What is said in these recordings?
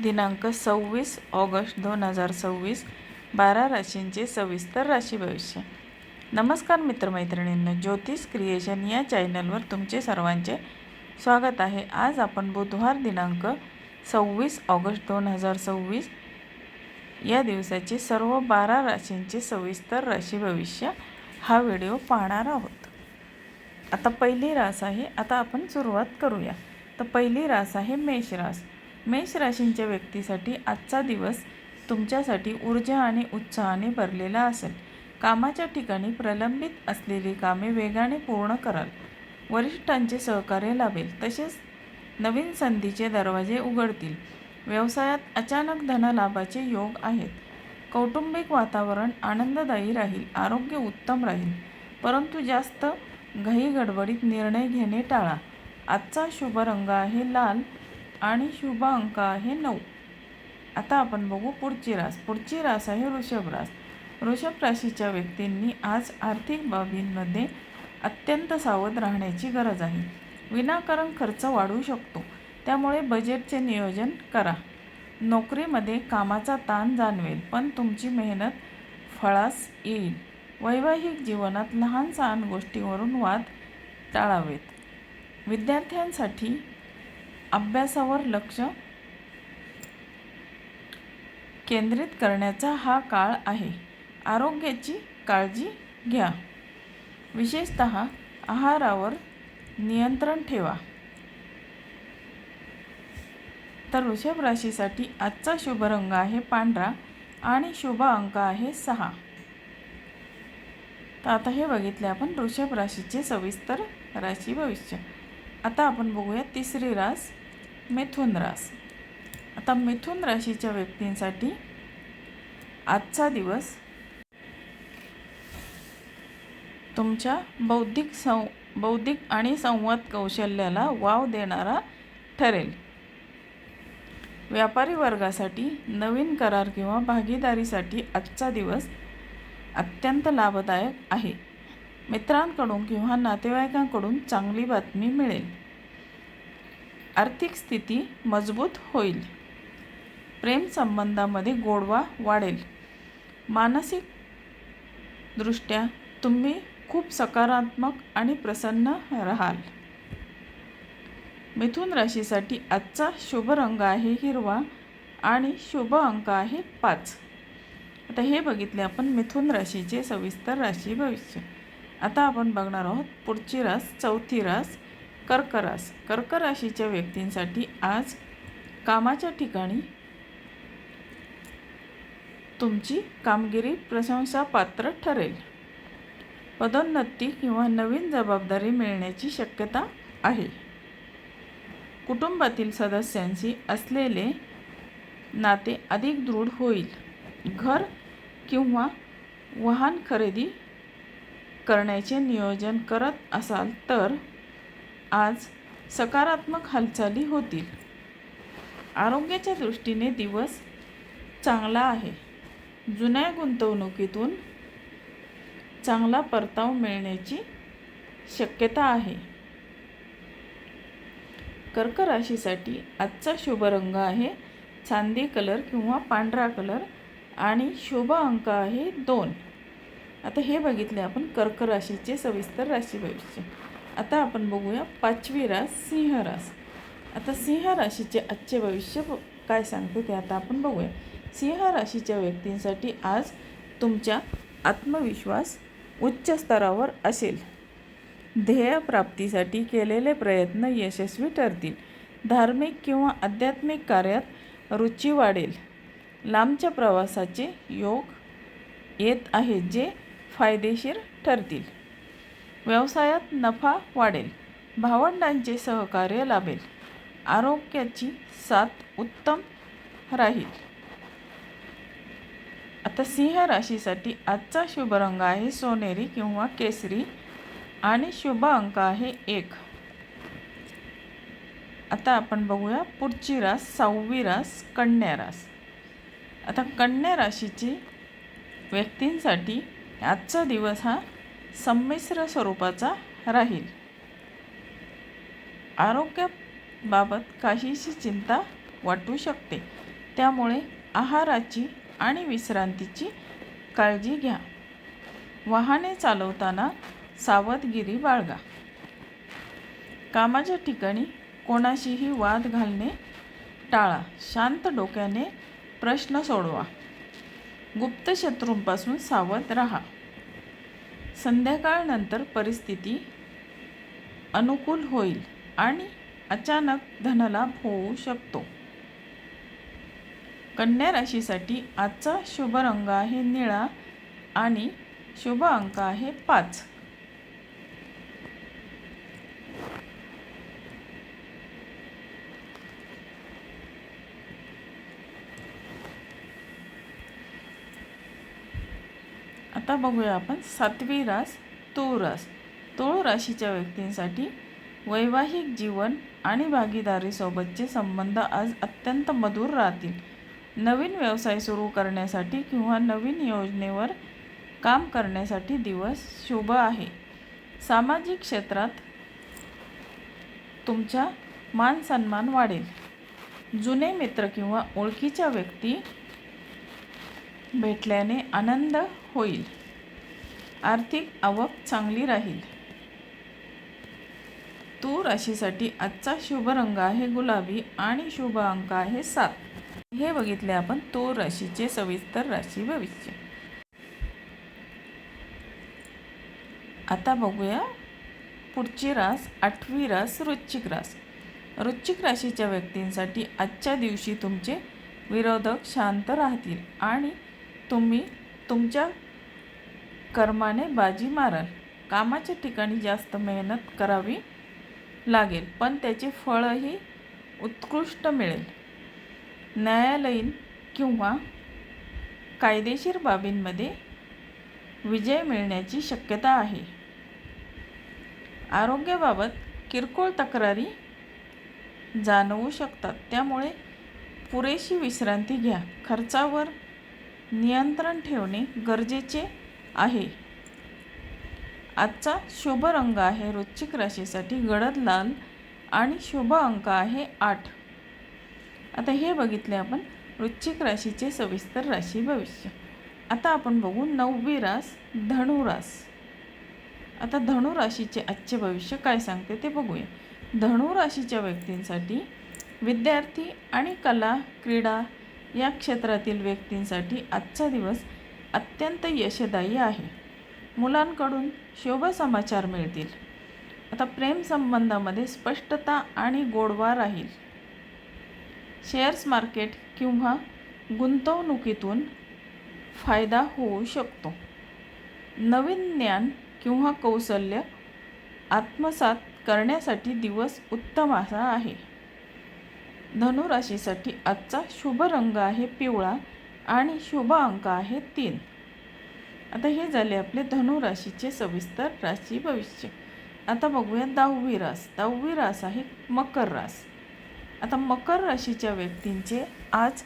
दिनांक 26 ऑगस्ट 2026 12 राशींचे सविस्तर राशी भविष्य. नमस्कार मित्रमैत्रिणींनो, ज्योतिष क्रिएशन या चॅनलवर तुमचे सर्वांचे स्वागत आहे. आज आपण बुधवार दिनांक 26 ऑगस्ट 2026 या दिवसाचे सर्व 12 राशींचे सविस्तर राशी भविष्य हा व्हिडिओ पाहणार आहोत. आता पहिली रास आहे. आता आपण सुरुवात करूया. तर पहिली रास आहे मेष रास. मेष राशींच्या व्यक्तीसाठी आजचा दिवस तुमच्यासाठी ऊर्जा आणि उत्साहाने भरलेला असेल. कामाच्या ठिकाणी प्रलंबित असलेली कामे वेगाने पूर्ण कराल. वरिष्ठांचे सहकार्य लाभेल. तसेच नवीन संधीचे दरवाजे उघडतील. व्यवसायात अचानक धनलाभाचे योग आहेत. कौटुंबिक वातावरण आनंददायी राहील. आरोग्य उत्तम राहील, परंतु जास्त घाई गडबडीत निर्णय घेणे टाळा. आजचा शुभ रंग आहे लाल आणि शुभ अंक आहे 9. आता आपण बघू पुढची रास. पुढची रास आहे वृषभ रास. वृषभ राशीच्या व्यक्तींनी आज आर्थिक बाबींमध्ये अत्यंत सावध राहण्याची गरज आहे. विनाकारण खर्च वाढू शकतो, त्यामुळे बजेटचे नियोजन करा. नोकरीमध्ये कामाचा ताण जाणवेल, पण तुमची मेहनत फळास येईल. वैवाहिक जीवनात लहान सहान गोष्टींवरून वाद टाळावेत. विद्यार्थ्यांसाठी अभ्यासावर लक्ष केंद्रित करण्याचा हा काळ आहे. आरोग्याची काळजी घ्या. विशेषतः आहारावर नियंत्रण ठेवा. तर वृषभ राशीसाठी आजचा शुभ रंग आहे पांढरा आणि शुभ अंक आहे 6. तर आता हे बघितले आपण वृषभ राशीचे सविस्तर राशी भविष्य. आता आपण बघूया तिसरी रास मिथुन रास. आता मिथुन राशीच्या व्यक्तींसाठी आजचा दिवस तुमच्या बौद्धिक आणि संवाद कौशल्याला वाव देणारा ठरेल. व्यापारी वर्गासाठी नवीन करार किंवा भागीदारीसाठी आजचा दिवस अत्यंत लाभदायक आहे. मित्रांकडून किंवा नातेवाईकांकडून चांगली बातमी मिळेल. आर्थिक स्थिती मजबूत होईल. प्रेम संबंधामध्ये गोडवा वाढेल. मानसिक दृष्ट्या तुम्ही खूप सकारात्मक आणि प्रसन्न राहाल. मिथुन राशीसाठी आजचा शुभ रंग आहे हिरवा आणि शुभ अंक आहे 5. आता हे बघितले आपण मिथुन राशीचे सविस्तर राशी भविष्य. आता आपण बघणार आहोत पुढची रास, चौथी रास कर्क रास. कर्क राशीच्या व्यक्तींसाठी आज कामाच्या ठिकाणी तुमची कामगिरी प्रशंसापात्र ठरेल. पदोन्नती किंवा नवीन जबाबदारी मिळण्याची शक्यता आहे. कुटुंबातील सदस्यांशी असलेले नाते अधिक दृढ होईल. घर किंवा वाहन खरेदी करण्याचे नियोजन करत असाल तर आज सकारात्मक हालचाली होतील. आरोग्याच्या दृष्टीने दिवस चांगला आहे. जुन्या गुंतवणुकीतून चांगला परतावा मिळण्याची शक्यता आहे. कर्क राशीसाठी आजचा शुभ रंग आहे चांदी कलर किंवा पांढरा कलर आणि शुभ अंक आहे 2. आता हे बघितले आपण कर्क राशीचे सविस्तर राशी भविष्य. आता आपण बघूया पाचवी रास सिंह रास. आता सिंह राशीचे आजचे भविष्य काय सांगते ते आता आपण बघूया. सिंह राशीच्या व्यक्तींसाठी आज तुमचा आत्मविश्वास उच्च स्तरावर असेल. ध्येयप्राप्तीसाठी केलेले प्रयत्न यशस्वी ठरतील. धार्मिक किंवा आध्यात्मिक कार्यात रुची वाढेल. लांबच्या प्रवासाचे योग येत आहेत जे फायदेशीर ठरतील. व्यवसायात नफा वाढेल. भावंडांचे सहकार्य लाभेल. आरोग्याची साथ उत्तम राहील. आता सिंह राशीसाठी आजचा शुभ रंग आहे सोनेरी किंवा केसरी आणि शुभ अंक आहे 1. आता आपण बघूया पुढची रास, 6वी रास कन्या रास. आता कन्या राशीची व्यक्तींसाठी आजचा दिवस हा संमिश्र स्वरूपाचा राहील. आरोग्याबाबत काहीशी चिंता वाटू शकते. त्यामुळे आहाराची आणि विश्रांतीची काळजी घ्या. वाहने चालवताना सावधगिरी बाळगा. कामाच्या ठिकाणी कोणाशीही वाद घालणे टाळा. शांत डोक्याने प्रश्न सोडवा. गुप्त शत्रूंपासून सावध राहा. संध्याकाळनंतर परिस्थिती अनुकूल होईल आणि अचानक धनलाभ होऊ शकतो. कन्या राशीसाठी आजचा शुभ रंग आहे निळा आणि शुभ अंक आहे 5. आता बघूया आपण 7वी रास तुळ रास. तुळ राशीच्या व्यक्तींसाठी वैवाहिक जीवन आणि भागीदारीसोबतचे संबंध आज अत्यंत मधुर राहतील. नवीन व्यवसाय सुरू करण्यासाठी किंवा नवीन योजनेवर काम करण्यासाठी दिवस शुभ आहे. सामाजिक क्षेत्रात तुमचा मान सन्मान वाढेल. जुने मित्र किंवा ओळखीच्या व्यक्ती भेटल्याने आनंद होईल. आर्थिक आवक चांगली राहील. तुळ राशीसाठी आजचा शुभ रंग आहे गुलाबी आणि शुभ अंक आहे 7. हे बघितले आपण तुळ राशीचे सविस्तर राशी भविष्य. आता बघूया पुढची रास 8वी रास वृश्चिक रास. वृश्चिक राशीच्या व्यक्तींसाठी आजच्या दिवशी तुमचे विरोधक शांत राहतील आणि तुम्ही तुमच्या कर्माने बाजी माराल. कामाच्या ठिकाणी जास्त मेहनत करावी लागेल पण त्याचे फळही उत्कृष्ट मिळेल. न्यायालयीन किंवा कायदेशीर बाबींमध्ये विजय मिळण्याची शक्यता आहे. आरोग्याबाबत किरकोळ तक्रारी जाणवू शकतात त्यामुळे पुरेशी विश्रांती घ्या. खर्चावर नियंत्रण ठेवणे गरजेचे आहे. आजचा शुभ रंग आहे वृश्चिक राशीसाठी गडद लाल आणि शुभ अंक आहे 8. आता हे बघितले आपण वृश्चिक राशीचे सविस्तर राशी भविष्य. आता आपण बघू 9वी रास धनु रास. आता धनु राशीचे आजचे भविष्य काय सांगते ते बघूया. धनु राशीच्या व्यक्तींसाठी विद्यार्थी आणि कला क्रीडा या क्षेत्रातील व्यक्तींसाठी आजचा दिवस अत्यंत यशदायी आहे. मुलांकडून शुभ समाचार मिळतील. आता प्रेम संबंधामध्ये स्पष्टता आणि गोडवा राहील. शेअर्स मार्केट किंवा गुंतवणुकीतून फायदा होऊ शकतो. नवीन ज्ञान किंवा कौशल्य आत्मसात करण्यासाठी दिवस उत्तम असा आहे. धनु राशीसाठी आजचा शुभ रंग आहे पिवळा आणि शुभ अंक आहे 3. आता हे झाले आपले धनु राशीचे सविस्तर राशी भविष्य. आता बघूया 10वी रास. 10वी रास आहे मकर रास. आता मकर राशीच्या व्यक्तींचे आज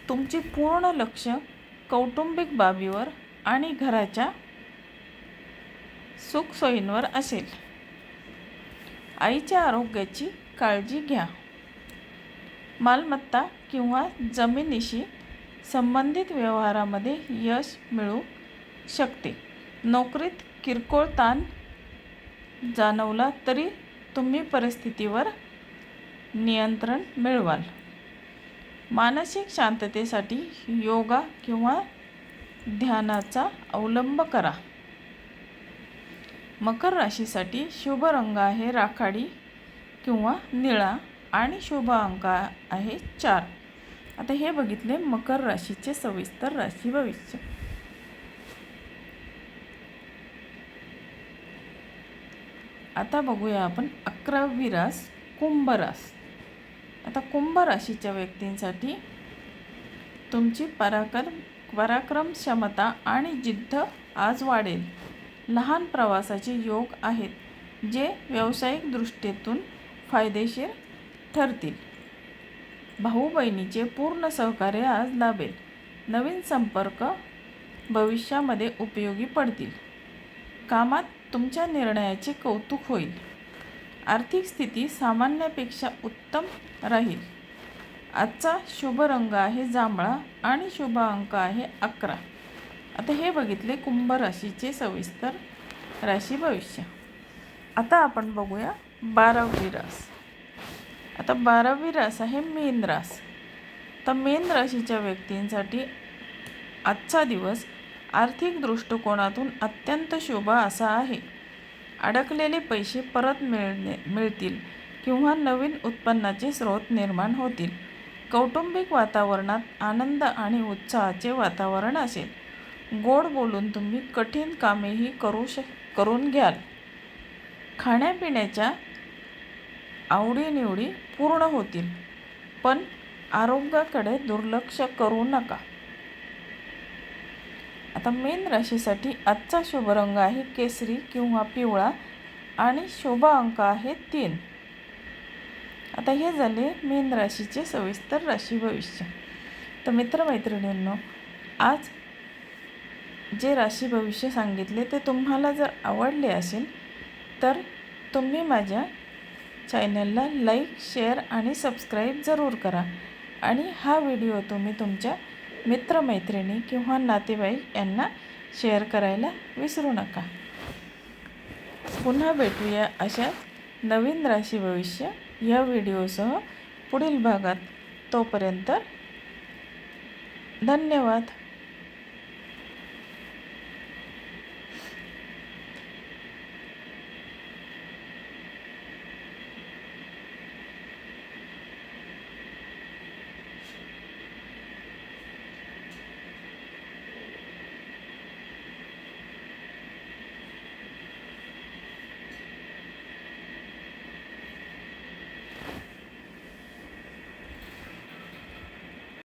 तुमचे पूर्ण लक्ष कौटुंबिक बाबीवर आणि घराच्या सुखसोयींवर असेल. आईच्या आरोग्याची काळजी घ्या. मालमत्ता किंवा जमिनीशी संबंधित व्यवहारामध्ये यश मिळू शकते. नोकरीत किरकोळ ताण जाणवला तरी तुम्ही परिस्थितीवर नियंत्रण मिळवाल. मानसिक शांततेसाठी योगा किंवा ध्यानाचा अवलंब करा. मकर राशीसाठी शुभ रंग आहे राखाडी किंवा निळा आणि शुभ अंक आहे 4. आता हे बघितले मकर राशीचे सविस्तर राशी भविष्य. आता बघूया आपण 11वी रास कुंभ रास. आता कुंभ राशीच्या व्यक्तींसाठी तुमची पराक्रम क्षमता आणि जिद्द आज वाढेल. लहान प्रवासाचे योग आहेत जे व्यावसायिक दृष्टीतून फायदेशीर ठरतील. भाऊ बहिणीचे पूर्ण सहकार्य आज लाभेल. नवीन संपर्क भविष्यामध्ये उपयोगी पडतील. कामात तुमच्या निर्णयाचे कौतुक होईल. आर्थिक स्थिती सामान्यापेक्षा उत्तम राहील. आजचा शुभ रंग आहे जांभळा आणि शुभ अंक आहे 11. आता हे बघितले कुंभ राशीचे सविस्तर राशी भविष्य. आता आपण बघूया 12वी रास. आता 12वी रास आहे मीन रास. तर मीन राशीच्या व्यक्तींसाठी आजचा दिवस आर्थिक दृष्टिकोनातून अत्यंत शुभ असा आहे. अडकलेले पैसे परत मिळतील किंवा नवीन उत्पन्नाचे स्रोत निर्माण होतील. कौटुंबिक वातावरणात आनंद आणि उत्साहाचे वातावरण असेल. गोड बोलून तुम्ही कठीण कामेही करून घ्याल. खाण्यापिण्याच्या आवडीनिवडी पूर्ण होतील, पण आरोग्याकडे दुर्लक्ष करू नका. आता मीन राशीसाठी आजचा शुभ रंग आहे केसरी किंवा पिवळा आणि शुभ अंक आहे 3. आता हे झाले मीन राशीचे सविस्तर राशी भविष्य. तर मित्रमैत्रिणींनो, आज जे राशी भविष्य सांगितले ते तुम्हाला जर आवडले असेल तर तुम्ही माझ्या चॅनलला लाईक, शेअर आणि सबस्क्राईब जरूर करा. आणि हा व्हिडिओ तुम्ही तुमच्या मित्रमैत्रिणी किंवा नातेवाईक यांना शेअर करायला विसरू नका. पुन्हा भेटूया अशा नवीन राशी भविष्य या व्हिडिओसह पुढील भागात. तोपर्यंत धन्यवाद.